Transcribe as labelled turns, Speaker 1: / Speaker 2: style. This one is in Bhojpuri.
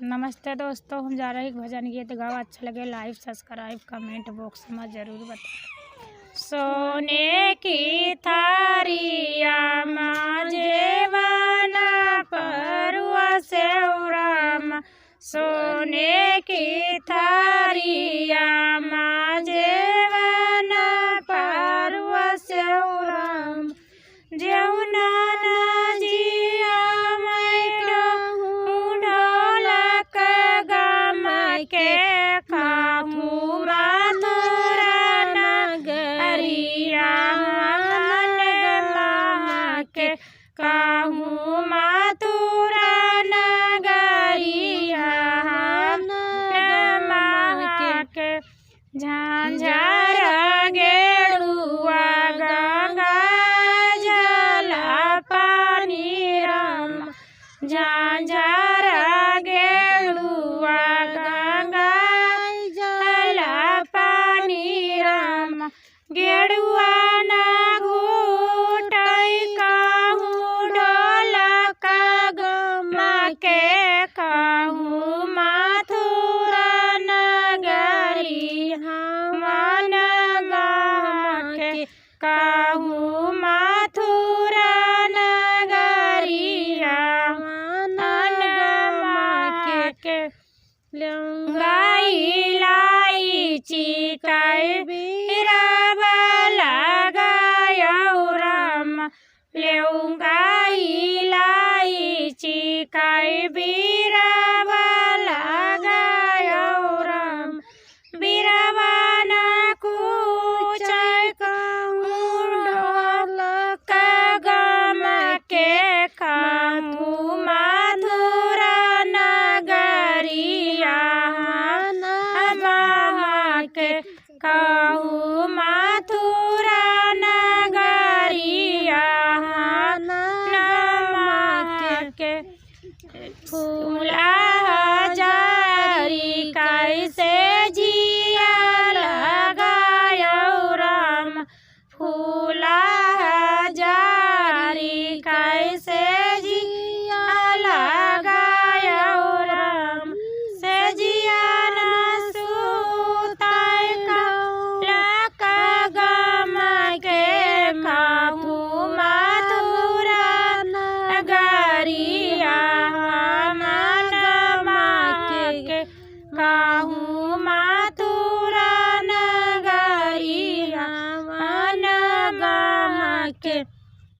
Speaker 1: नमस्ते दोस्तों, हम जा रहे हैं एक भजन गीत गावा। अच्छा लगे लाइक सब्सक्राइब कमेंट बॉक्स में ज़रूर बताएं। सोने की थारिया माँ जेवाना परुआ सेवराम, सोने की थारिया माँ जेवाना परुआ सेवराम, जमुना जिया के काहू माथुरा नगरिया के काहू माथुरा नगरिया के झांझर गेरुआ गंगा जल पानी राम, झांझर गेरुआ गेरुआ ना घूटै काहू ढोलक गमा के काहू माथुरा नगरी मन के काहू माथुरा नगरिया के लंगाई लाई चिकाई लेउंगाई लाई चिकाई बीरावा लगायो राम, बीरावा ना कुचाई ढोलक गम के काहू माथुरा नगरिया के काहू माथुरा के फूला जारी कैसे जिया लगायो राम, फूला जारी कैसे